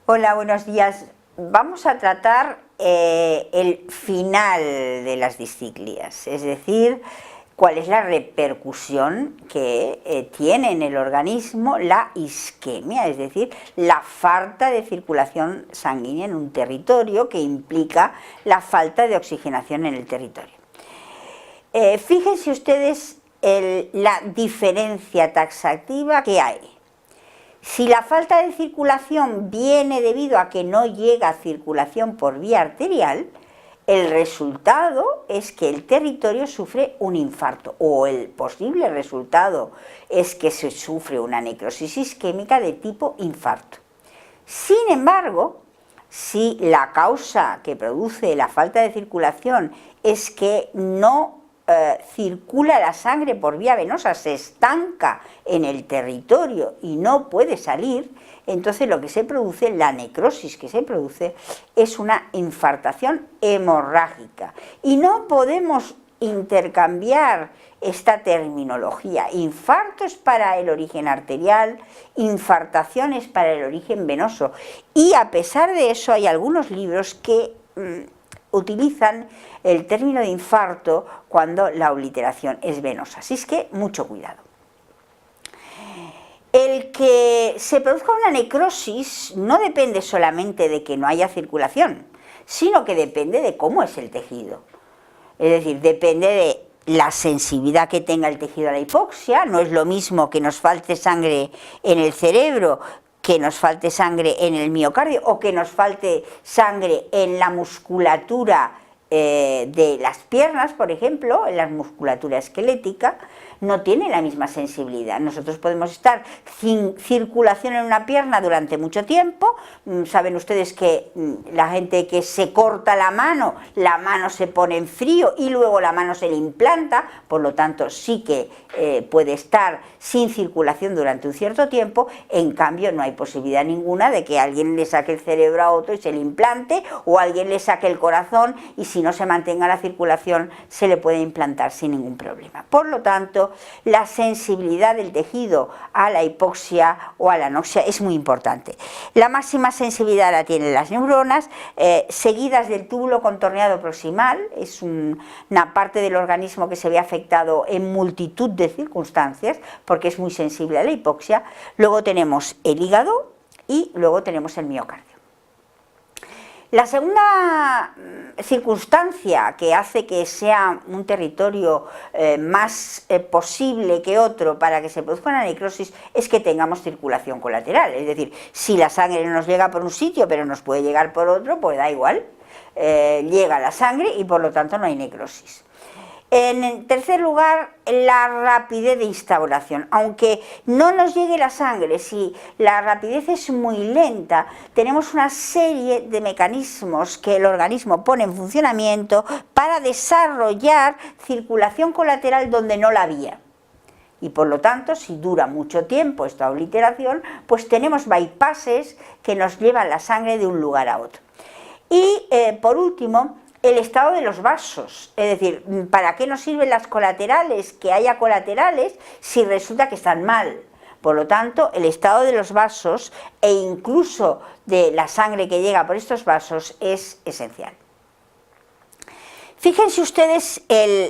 Hola, buenos días. Vamos a tratar el final de las disciclias, es decir, cuál es la repercusión que tiene en el organismo la isquemia, es decir, la falta de circulación sanguínea en un territorio que implica la falta de oxigenación en el territorio. Fíjense ustedes la diferencia taxativa que hay. Si la falta de circulación viene debido a que no llega circulación por vía arterial, el resultado es que el territorio sufre un infarto, o el posible resultado es que se sufre una necrosis isquémica de tipo infarto. Sin embargo, si la causa que produce la falta de circulación es que no circula la sangre por vía venosa, se estanca en el territorio y no puede salir, entonces lo que se produce, la necrosis que se produce, es una infartación hemorrágica. Y no podemos intercambiar esta terminología. Infarto es para el origen arterial, infartación es para el origen venoso. Y a pesar de eso hay algunos libros que utilizan el término de infarto cuando la obliteración es venosa. Así es que mucho cuidado. El que se produzca una necrosis no depende solamente de que no haya circulación, sino que depende de cómo es el tejido. Es decir, depende de la sensibilidad que tenga el tejido a la hipoxia. No es lo mismo que nos falte sangre en el cerebro, que nos falte sangre en el miocardio o que nos falte sangre en la musculatura de las piernas, por ejemplo, en la musculatura esquelética, no tiene la misma sensibilidad. Nosotros podemos estar sin circulación en una pierna durante mucho tiempo. Saben ustedes que la gente que se corta la mano se pone en frío y luego la mano se le implanta, por lo tanto sí que puede estar sin circulación durante un cierto tiempo. En cambio no hay posibilidad ninguna de que alguien le saque el cerebro a otro y se le implante, o alguien le saque el corazón y si no se mantenga la circulación se le puede implantar sin ningún problema. Por lo tanto, la sensibilidad del tejido a la hipoxia o a la anoxia es muy importante. La máxima sensibilidad la tienen las neuronas, seguidas del túbulo contorneado proximal. Es una parte del organismo que se ve afectado en multitud de circunstancias porque es muy sensible a la hipoxia. Luego tenemos el hígado y luego tenemos el miocardio. La segunda circunstancia que hace que sea un territorio más posible que otro para que se produzca una necrosis es que tengamos circulación colateral. Es decir, si la sangre no nos llega por un sitio pero nos puede llegar por otro, pues da igual, llega la sangre y por lo tanto no hay necrosis. En tercer lugar, la rapidez de instauración. Aunque no nos llegue la sangre, si la rapidez es muy lenta, tenemos una serie de mecanismos que el organismo pone en funcionamiento para desarrollar circulación colateral donde no la había. Y por lo tanto, si dura mucho tiempo esta obliteración, pues tenemos bypasses que nos llevan la sangre de un lugar a otro. Y por último, el estado de los vasos, es decir, ¿para qué nos sirven las colaterales? Que haya colaterales si resulta que están mal. Por lo tanto, el estado de los vasos e incluso de la sangre que llega por estos vasos es esencial. Fíjense ustedes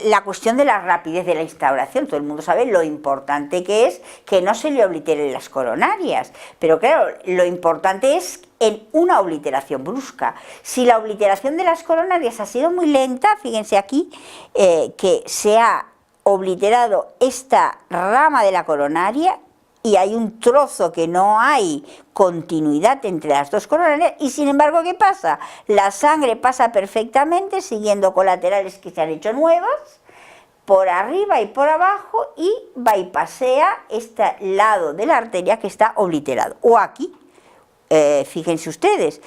la cuestión de la rapidez de la instauración. Todo el mundo sabe lo importante que es que no se le obliteren las coronarias, pero claro, lo importante es en una obliteración brusca. Si la obliteración de las coronarias ha sido muy lenta, fíjense aquí que se ha obliterado esta rama de la coronaria y hay un trozo que no hay continuidad entre las dos coronarias y sin embargo, ¿qué pasa? La sangre pasa perfectamente siguiendo colaterales que se han hecho nuevas por arriba y por abajo y bypasea este lado de la arteria que está obliterado. O aquí, fíjense ustedes,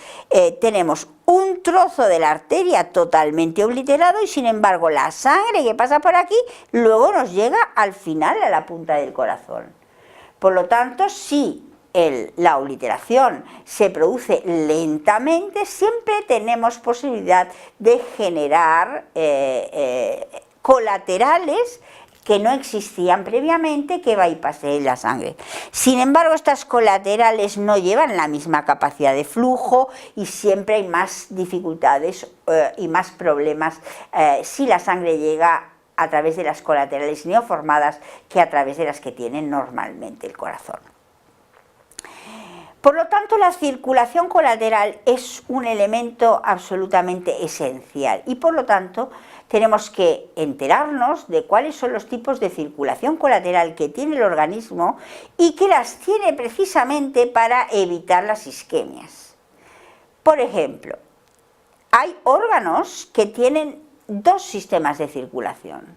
tenemos un trozo de la arteria totalmente obliterado y sin embargo la sangre que pasa por aquí luego nos llega al final a la punta del corazón. Por lo tanto, si la obliteración se produce lentamente, siempre tenemos posibilidad de generar colaterales que no existían previamente que bypasseen la sangre. Sin embargo, estas colaterales no llevan la misma capacidad de flujo y siempre hay más dificultades y más problemas si la sangre llega a través de las colaterales neoformadas que a través de las que tiene normalmente el corazón. Por lo tanto, la circulación colateral es un elemento absolutamente esencial y por lo tanto tenemos que enterarnos de cuáles son los tipos de circulación colateral que tiene el organismo y que las tiene precisamente para evitar las isquemias. Por ejemplo, hay órganos que tienen dos sistemas de circulación.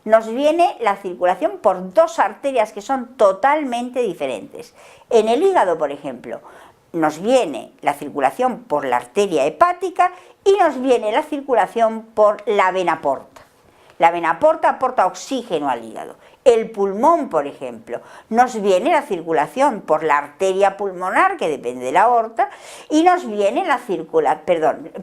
Nos viene la circulación por dos arterias que son totalmente diferentes. En el hígado, por ejemplo, nos viene la circulación por la arteria hepática y nos viene la circulación por la vena porta. La vena porta aporta oxígeno al hígado. El pulmón, por ejemplo, nos viene la circulación por la arteria pulmonar, que depende de la aorta, y nos viene la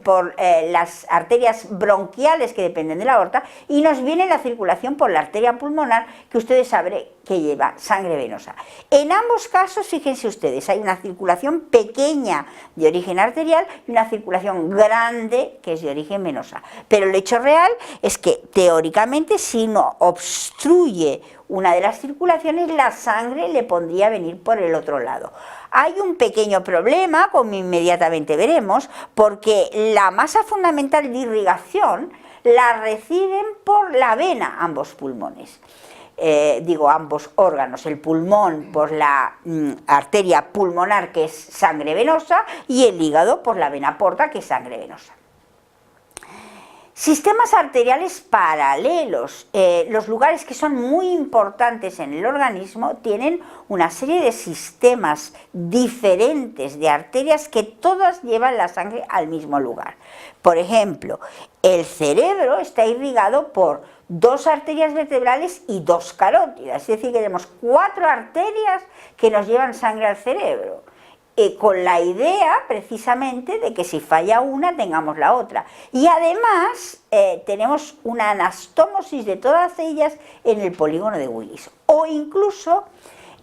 por las arterias bronquiales, que dependen de la aorta, y nos viene la circulación por la arteria pulmonar, que ustedes sabrán que lleva sangre venosa. En ambos casos, fíjense ustedes, hay una circulación pequeña de origen arterial y una circulación grande que es de origen venosa. Pero el hecho real es que, teóricamente, si no obstruye una de las circulaciones, la sangre le pondría a venir por el otro lado. Hay un pequeño problema, como inmediatamente veremos, porque la masa fundamental de irrigación la reciben por la vena ambos pulmones. Ambos órganos, el pulmón por la arteria pulmonar, que es sangre venosa, y el hígado por la vena porta, que es sangre venosa. Sistemas arteriales paralelos, los lugares que son muy importantes en el organismo tienen una serie de sistemas diferentes de arterias que todas llevan la sangre al mismo lugar. Por ejemplo, el cerebro está irrigado por dos arterias vertebrales y dos carótidas, es decir, que tenemos 4 arterias que nos llevan sangre al cerebro. Con la idea precisamente de que si falla una tengamos la otra, y además tenemos una anastomosis de todas ellas en el polígono de Willis. O incluso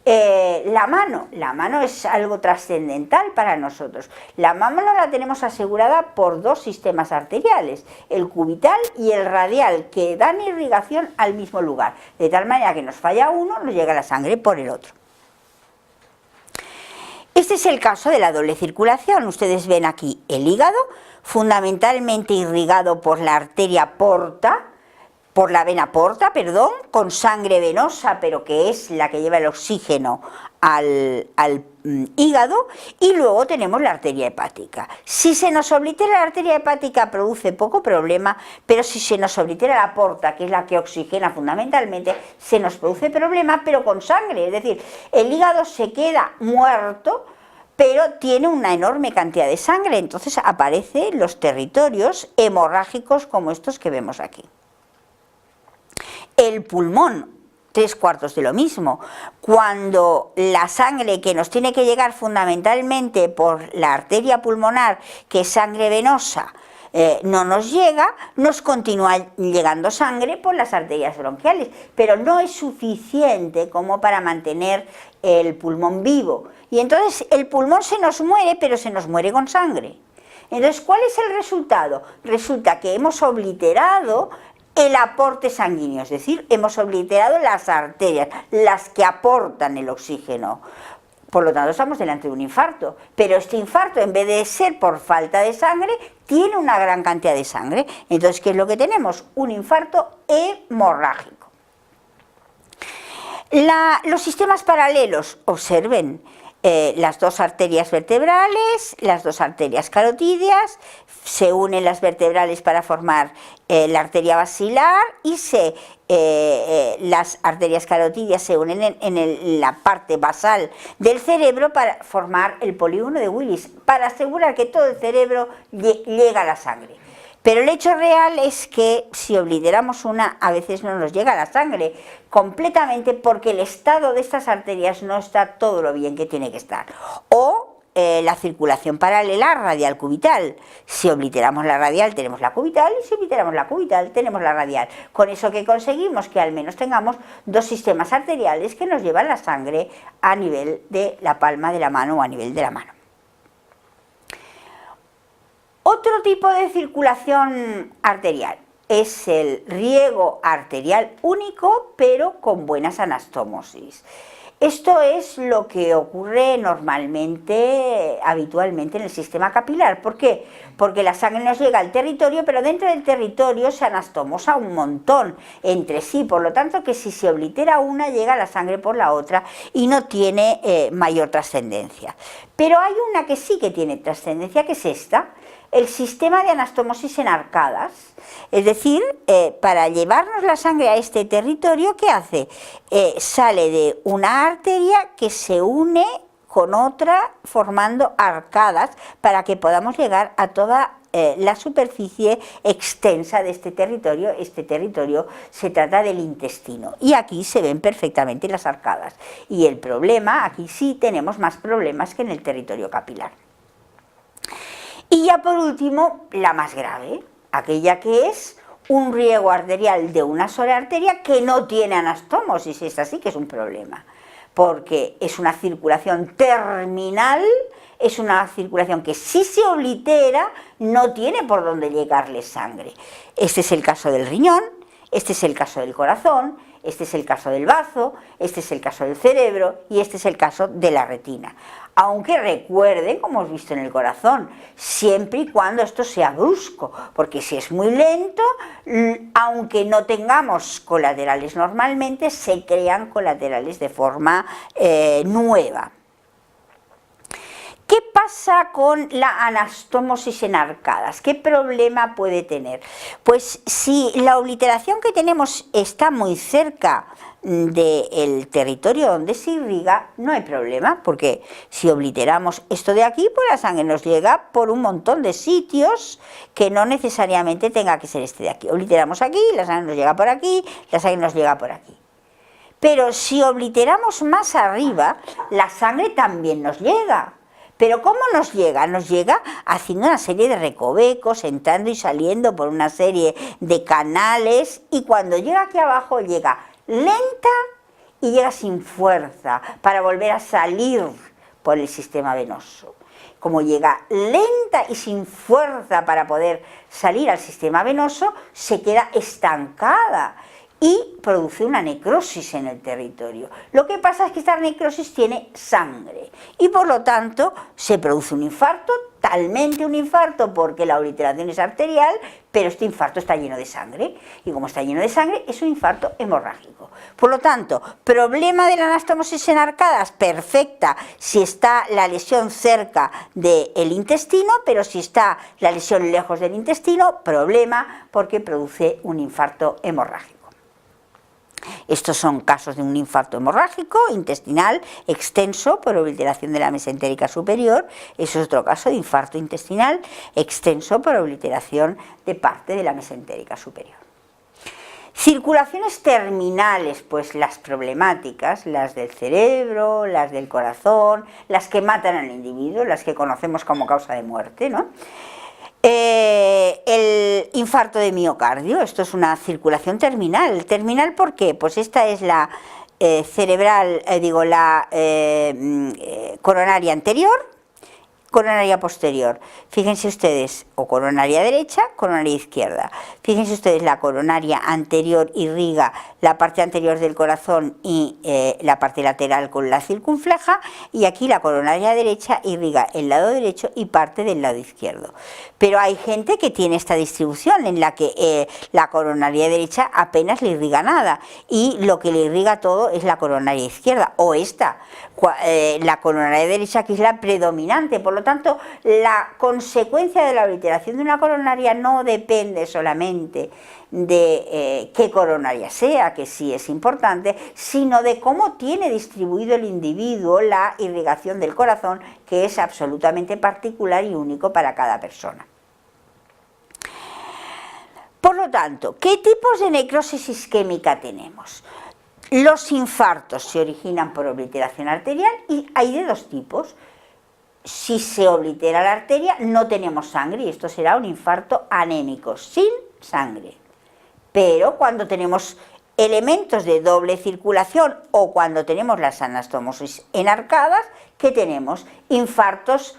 la mano es algo trascendental para nosotros. La mano la tenemos asegurada por dos sistemas arteriales, el cubital y el radial, que dan irrigación al mismo lugar, de tal manera que nos falla uno, nos llega la sangre por el otro. Este es el caso de la doble circulación. Ustedes ven aquí el hígado, fundamentalmente irrigado por la arteria porta, por la vena porta, perdón, con sangre venosa, pero que es la que lleva el oxígeno al hígado, y luego tenemos la arteria hepática. Si se nos oblitera la arteria hepática produce poco problema, pero si se nos oblitera la porta, que es la que oxigena fundamentalmente, se nos produce problema, pero con sangre, es decir, el hígado se queda muerto, pero tiene una enorme cantidad de sangre, entonces aparecen los territorios hemorrágicos como estos que vemos aquí. El pulmón, 3/4 de lo mismo. Cuando la sangre que nos tiene que llegar fundamentalmente por la arteria pulmonar, que es sangre venosa, no nos llega, nos continúa llegando sangre por las arterias bronquiales, pero no es suficiente como para mantener el pulmón vivo. Y entonces el pulmón se nos muere, pero se nos muere con sangre. Entonces, ¿cuál es el resultado? Resulta que hemos obliterado el aporte sanguíneo, es decir, hemos obliterado las arterias, las que aportan el oxígeno. Por lo tanto, estamos delante de un infarto, pero este infarto, en vez de ser por falta de sangre, tiene una gran cantidad de sangre. Entonces, ¿qué es lo que tenemos? Un infarto hemorrágico. Los sistemas paralelos, observen, las dos arterias vertebrales, las dos arterias carotídeas, se unen las vertebrales para formar la arteria basilar y las arterias carotídeas se unen en la parte basal del cerebro para formar el polígono de Willis, para asegurar que todo el cerebro llega a la sangre. Pero el hecho real es que si obliteramos una, a veces no nos llega la sangre completamente porque el estado de estas arterias no está todo lo bien que tiene que estar. O la circulación paralela radial cubital. Si obliteramos la radial tenemos la cubital, y si obliteramos la cubital tenemos la radial. Con eso que conseguimos que al menos tengamos dos sistemas arteriales que nos llevan la sangre a nivel de la palma de la mano o a nivel de la mano. Otro tipo de circulación arterial es el riego arterial único, pero con buenas anastomosis. Esto es lo que ocurre normalmente, habitualmente en el sistema capilar. ¿Por qué? Porque la sangre nos llega al territorio, pero dentro del territorio se anastomosa un montón entre sí, por lo tanto que si se oblitera una, llega la sangre por la otra y no tiene mayor trascendencia. Pero hay una que sí que tiene trascendencia, que es esta: el sistema de anastomosis en arcadas. Es decir, para llevarnos la sangre a este territorio, ¿qué hace? Sale de una arteria que se une con otra formando arcadas para que podamos llegar a toda la superficie extensa de este territorio. Este territorio se trata del intestino y aquí se ven perfectamente las arcadas. Y el problema, aquí sí tenemos más problemas que en el territorio capilar. Y ya por último, la más grave, aquella que es un riego arterial de una sola arteria que no tiene anastomosis. Esta sí que es un problema, porque es una circulación terminal, es una circulación que si se oblitera no tiene por dónde llegarle sangre. Este es el caso del riñón, este es el caso del corazón, este es el caso del bazo, este es el caso del cerebro y este es el caso de la retina. Aunque recuerden, como hemos visto en el corazón, siempre y cuando esto sea brusco, porque si es muy lento, aunque no tengamos colaterales normalmente, se crean colaterales de forma nueva. ¿Qué pasa con la anastomosis en arcadas? ¿Qué problema puede tener? Pues si la obliteración que tenemos está muy cerca del territorio donde se irriga, no hay problema, porque si obliteramos esto de aquí, pues la sangre nos llega por un montón de sitios que no necesariamente tenga que ser este de aquí. Obliteramos aquí, la sangre nos llega por aquí, la sangre nos llega por aquí. Pero si obliteramos más arriba, la sangre también nos llega. Pero ¿cómo nos llega? Nos llega haciendo una serie de recovecos, entrando y saliendo por una serie de canales, y cuando llega aquí abajo llega lenta y llega sin fuerza para volver a salir por el sistema venoso. Como llega lenta y sin fuerza para poder salir al sistema venoso, se queda estancada y produce una necrosis en el territorio. Lo que pasa es que esta necrosis tiene sangre y por lo tanto se produce un infarto, talmente un infarto, porque la obliteración es arterial, pero este infarto está lleno de sangre, y como está lleno de sangre es un infarto hemorrágico. Por lo tanto, problema de la anastomosis en arcadas, perfecta si está la lesión cerca del intestino, pero si está la lesión lejos del intestino, problema, porque produce un infarto hemorrágico. Estos son casos de un infarto hemorrágico intestinal extenso por obliteración de la mesentérica superior. Eso es otro caso de infarto intestinal extenso por obliteración de parte de la mesentérica superior. Circulaciones terminales, pues las problemáticas, las del cerebro, las del corazón, las que matan al individuo, las que conocemos como causa de muerte, ¿no? El infarto de miocardio, esto es una circulación terminal. ¿Terminal por qué? Pues esta es la cerebral, la coronaria anterior, coronaria posterior. Fíjense ustedes, o coronaria derecha, coronaria izquierda. Fíjense ustedes, la coronaria anterior irriga la parte anterior del corazón y la parte lateral con la circunfleja, y aquí la coronaria derecha irriga el lado derecho y parte del lado izquierdo. Pero hay gente que tiene esta distribución en la que la coronaria derecha apenas le irriga nada y lo que le irriga todo es la coronaria izquierda, o esta, la coronaria derecha, que es la predominante. Por lo tanto, la consecuencia de la obliteración de una coronaria no depende solamente de qué coronaria sea, que sí es importante, sino de cómo tiene distribuido el individuo la irrigación del corazón, que es absolutamente particular y único para cada persona. Por lo tanto, ¿qué tipos de necrosis isquémica tenemos? Los infartos se originan por obliteración arterial y hay de dos tipos. si se oblitera la arteria, no tenemos sangre y esto será un infarto anémico, sin sangre. Pero cuando tenemos elementos de doble circulación o cuando tenemos las anastomosis enarcadas, ¿qué tenemos? Infartos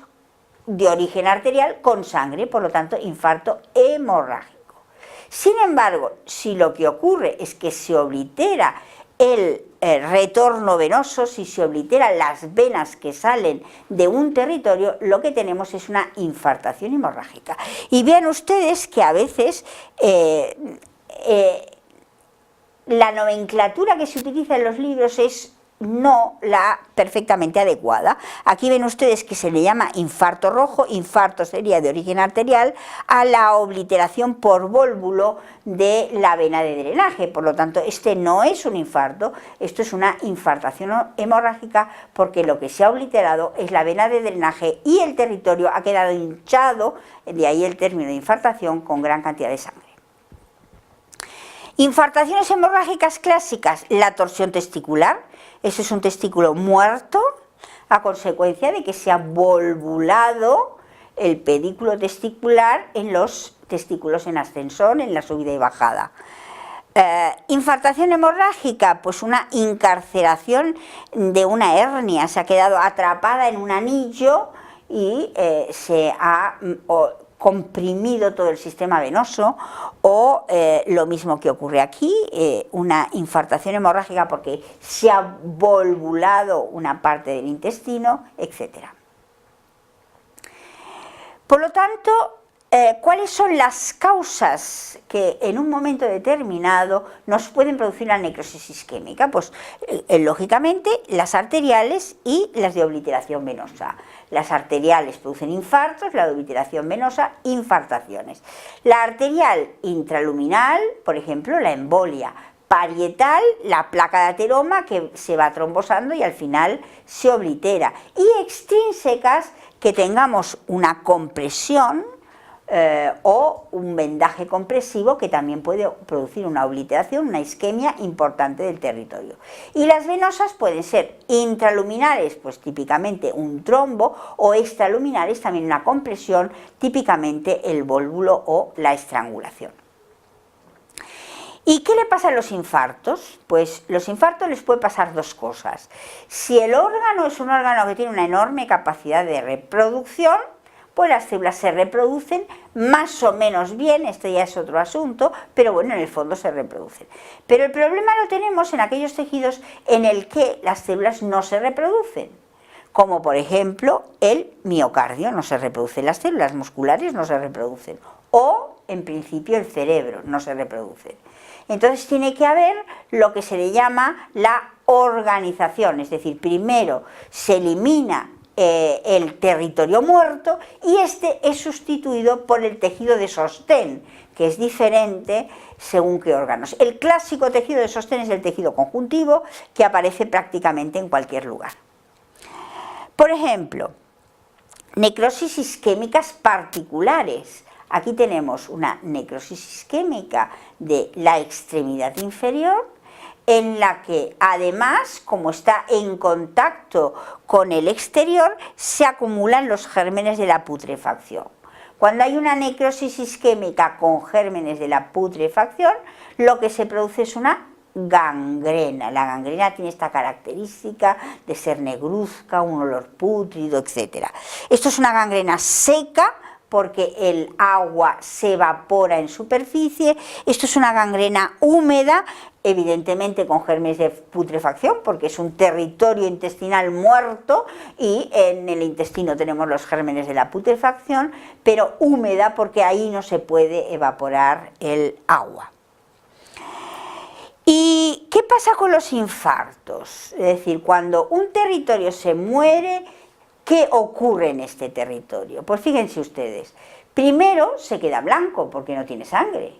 de origen arterial con sangre, por lo tanto, infarto hemorrágico. Sin embargo, si lo que ocurre es que se oblitera el retorno venoso, si se obliteran las venas que salen de un territorio, lo que tenemos es una infartación hemorrágica. Y vean ustedes que a veces la nomenclatura que se utiliza en los libros es no la perfectamente adecuada. Aquí ven ustedes que se le llama infarto rojo, infarto sería de origen arterial, a la obliteración por vólvulo de la vena de drenaje. Por lo tanto, este no es un infarto, esto es una infartación hemorrágica porque lo que se ha obliterado es la vena de drenaje y el territorio ha quedado hinchado, de ahí el término de infartación, con gran cantidad de sangre. Infartaciones hemorrágicas clásicas, la torsión testicular. Eso es un testículo muerto a consecuencia de que se ha volvulado el pedículo testicular en los testículos en ascensor, en la subida y bajada. Infartación hemorrágica, pues una incarceración de una hernia, se ha quedado atrapada en un anillo y se ha comprimido todo el sistema venoso, o lo mismo que ocurre aquí, una infartación hemorrágica porque se ha volvulado una parte del intestino, etc. Por lo tanto, ¿cuáles son las causas que en un momento determinado nos pueden producir la necrosis isquémica? Pues lógicamente las arteriales y las de obliteración venosa. Las arteriales producen infartos, la de obliteración venosa, infartaciones. La arterial intraluminal, por ejemplo, la embolia. Parietal, la placa de ateroma que se va trombosando y al final se oblitera. Y extrínsecas, que tengamos una compresión o un vendaje compresivo que también puede producir una obliteración, una isquemia importante del territorio. Y las venosas pueden ser intraluminares, pues típicamente un trombo, o extraluminares, también una compresión, típicamente el vólvulo o la estrangulación. ¿Y qué le pasa a los infartos? Pues los infartos les puede pasar dos cosas. Si el órgano es un órgano que tiene una enorme capacidad de reproducción, pues las células se reproducen más o menos bien, esto ya es otro asunto, pero bueno, en el fondo se reproducen. Pero el problema lo tenemos en aquellos tejidos en el que las células no se reproducen, como por ejemplo el miocardio, no se reproducen las células musculares, no se reproducen, o en principio el cerebro, no se reproduce. Entonces tiene que haber lo que se le llama la organización, es decir, primero se elimina el territorio muerto y este es sustituido por el tejido de sostén, que es diferente según qué órganos. El clásico tejido de sostén es el tejido conjuntivo, que aparece prácticamente en cualquier lugar. Por ejemplo, necrosis isquémicas particulares. Aquí tenemos una necrosis isquémica de la extremidad inferior, en la que además, como está en contacto con el exterior, se acumulan los gérmenes de la putrefacción. Cuando hay una necrosis isquémica con gérmenes de la putrefacción, lo que se produce es una gangrena. La gangrena tiene esta característica de ser negruzca, un olor pútrido, etc. Esto es una gangrena seca, porque el agua se evapora en superficie. Esto es una gangrena húmeda, evidentemente con gérmenes de putrefacción, porque es un territorio intestinal muerto y en el intestino tenemos los gérmenes de la putrefacción, pero húmeda porque ahí no se puede evaporar el agua. ¿Y qué pasa con los infartos? Es decir, cuando un territorio se muere, ¿qué ocurre en este territorio? Pues fíjense ustedes, primero se queda blanco porque no tiene sangre.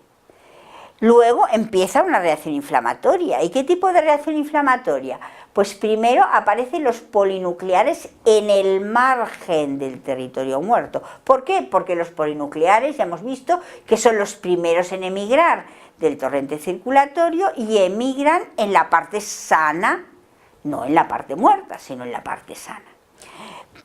Luego empieza una reacción inflamatoria. ¿Y qué tipo de reacción inflamatoria? Pues primero aparecen los polinucleares en el margen del territorio muerto. ¿Por qué? Porque los polinucleares ya hemos visto que son los primeros en emigrar del torrente circulatorio y emigran en la parte sana, no en la parte muerta, sino en la parte sana.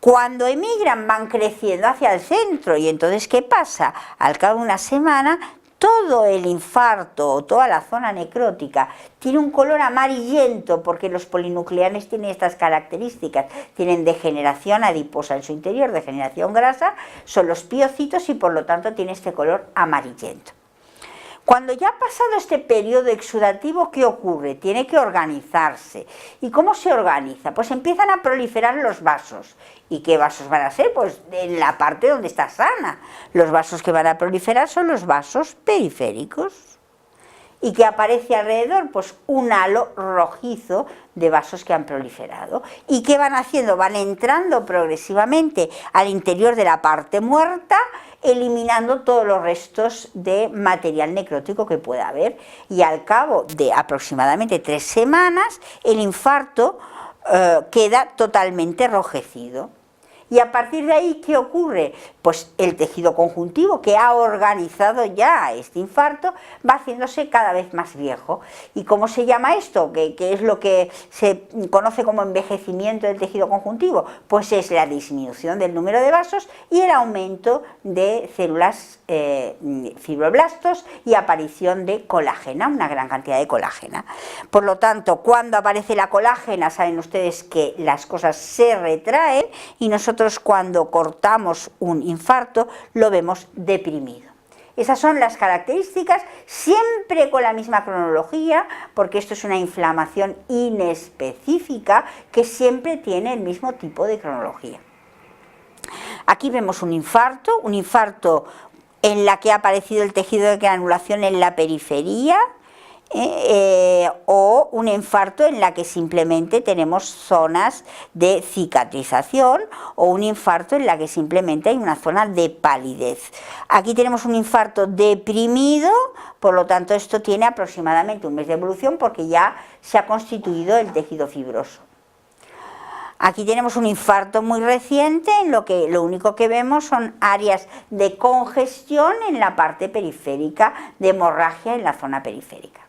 Cuando emigran van creciendo hacia el centro y entonces ¿qué pasa? Al cabo de una semana todo el infarto o toda la zona necrótica tiene un color amarillento porque los polinucleares tienen estas características, tienen degeneración adiposa en su interior, degeneración grasa, son los piocitos y por lo tanto tiene este color amarillento. Cuando ya ha pasado este periodo exudativo, ¿qué ocurre? Tiene que organizarse. ¿Y cómo se organiza? Pues empiezan a proliferar los vasos. ¿Y qué vasos van a ser? Pues en la parte donde está sana. Los vasos que van a proliferar son los vasos periféricos. ¿Y qué aparece alrededor? Pues un halo rojizo de vasos que han proliferado. ¿Y qué van haciendo? Van entrando progresivamente al interior de la parte muerta, eliminando todos los restos de material necrótico que pueda haber. Y al cabo de aproximadamente 3 semanas, el infarto queda totalmente enrojecido. Y a partir de ahí, ¿qué ocurre? Pues el tejido conjuntivo que ha organizado ya este infarto va haciéndose cada vez más viejo. ¿Y cómo se llama esto? ¿Qué es lo que se conoce como envejecimiento del tejido conjuntivo? Pues es la disminución del número de vasos y el aumento de células fibroblastos y aparición de colágena, una gran cantidad de colágena. Por lo tanto, cuando aparece la colágena, saben ustedes que las cosas se retraen y nosotros cuando cortamos un infarto lo vemos deprimido. Esas son las características, siempre con la misma cronología, porque esto es una inflamación inespecífica que siempre tiene el mismo tipo de cronología. Aquí vemos un infarto en la que ha aparecido el tejido de granulación en la periferia, o un infarto en la que simplemente tenemos zonas de cicatrización, o un infarto en la que simplemente hay una zona de palidez. Aquí tenemos un infarto deprimido, por lo tanto esto tiene aproximadamente un mes de evolución porque ya se ha constituido el tejido fibroso. Aquí tenemos un infarto muy reciente en lo que lo único que vemos son áreas de congestión en la parte periférica, de hemorragia en la zona periférica.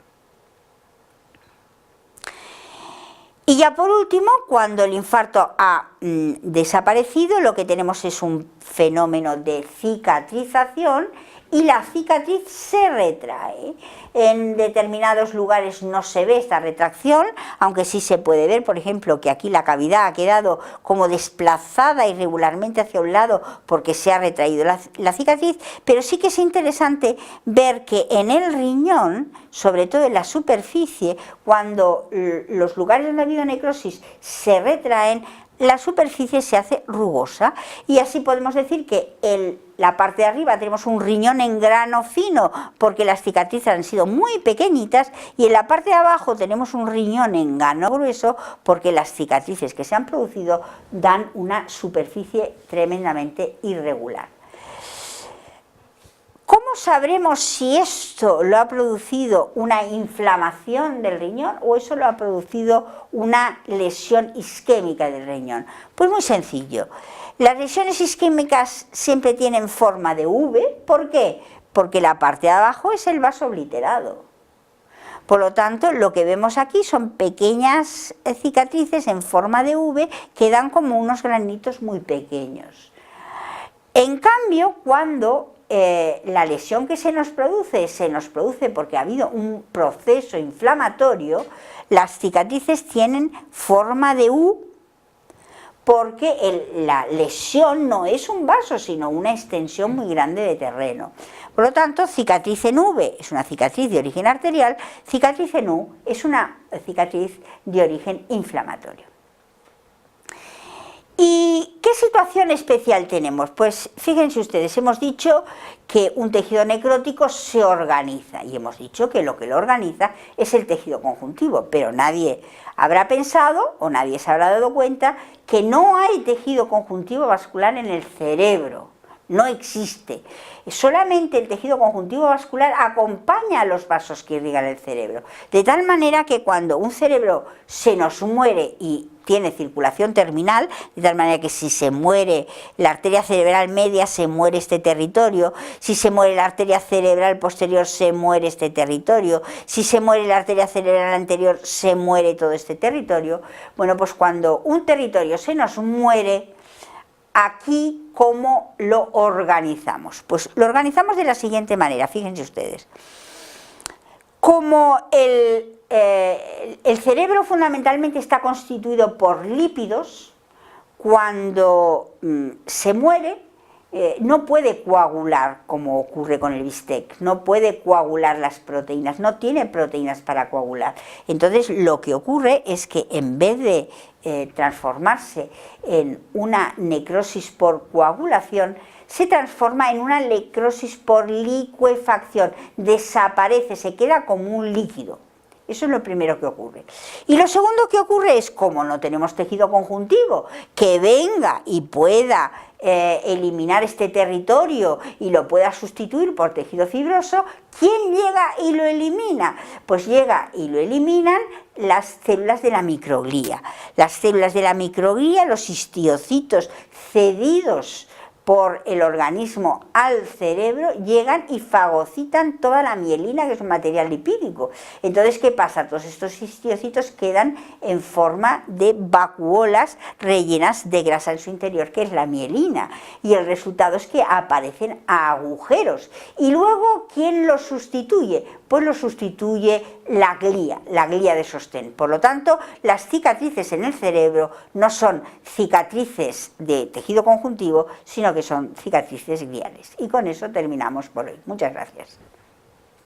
Y ya por último, cuando el infarto ha desaparecido, lo que tenemos es un fenómeno de cicatrización y la cicatriz se retrae. En determinados lugares no se ve esta retracción, aunque sí se puede ver, por ejemplo, que aquí la cavidad ha quedado como desplazada irregularmente hacia un lado porque se ha retraído la cicatriz, pero sí que es interesante ver que en el riñón, sobre todo en la superficie, cuando los lugares donde ha habido necrosis se retraen, la superficie se hace rugosa y así podemos decir que la parte de arriba tenemos un riñón en grano fino porque las cicatrices han sido muy pequeñitas y en la parte de abajo tenemos un riñón en grano grueso porque las cicatrices que se han producido dan una superficie tremendamente irregular. ¿Cómo sabremos si esto lo ha producido una inflamación del riñón o eso lo ha producido una lesión isquémica del riñón? Pues muy sencillo. Las lesiones isquémicas siempre tienen forma de V. ¿Por qué? Porque la parte de abajo es el vaso obliterado. Por lo tanto, lo que vemos aquí son pequeñas cicatrices en forma de V que dan como unos granitos muy pequeños. En cambio, cuando la lesión que se nos produce porque ha habido un proceso inflamatorio, las cicatrices tienen forma de U porque la lesión no es un vaso, sino una extensión muy grande de terreno. Por lo tanto, cicatriz en V es una cicatriz de origen arterial, cicatriz en U es una cicatriz de origen inflamatorio. ¿Y qué situación especial tenemos? Pues fíjense ustedes, hemos dicho que un tejido necrótico se organiza y hemos dicho que lo organiza es el tejido conjuntivo, pero nadie habrá pensado o nadie se habrá dado cuenta que no hay tejido conjuntivo vascular en el cerebro. No existe. Solamente el tejido conjuntivo vascular acompaña a los vasos que irrigan el cerebro. De tal manera que cuando un cerebro se nos muere y tiene circulación terminal, de tal manera que si se muere la arteria cerebral media se muere este territorio, si se muere la arteria cerebral posterior se muere este territorio, si se muere la arteria cerebral anterior se muere todo este territorio. Bueno, pues cuando un territorio se nos muere, aquí, ¿cómo lo organizamos? Pues lo organizamos de la siguiente manera, fíjense ustedes. Como el cerebro fundamentalmente está constituido por lípidos, cuando se muere, no puede coagular, como ocurre con el bistec, no puede coagular las proteínas, no tiene proteínas para coagular. Entonces lo que ocurre es que en vez de transformarse en una necrosis por coagulación, se transforma en una necrosis por licuefacción, desaparece, se queda como un líquido. Eso es lo primero que ocurre. Y lo segundo que ocurre es, como no tenemos tejido conjuntivo que venga y pueda eliminar este territorio y lo pueda sustituir por tejido fibroso, ¿quién llega y lo elimina? Pues llega y lo eliminan las células de la microglía. Las células de la microglía, los histiocitos cedidos por el organismo al cerebro, llegan y fagocitan toda la mielina, que es un material lipídico. Entonces, ¿qué pasa? Todos estos histiocitos quedan en forma de vacuolas rellenas de grasa en su interior, que es la mielina. Y el resultado es que aparecen agujeros. Y luego, ¿quién los sustituye? Pues lo sustituye la glía de sostén. Por lo tanto, las cicatrices en el cerebro no son cicatrices de tejido conjuntivo, sino que son cicatrices gliales. Y con eso terminamos por hoy. Muchas gracias.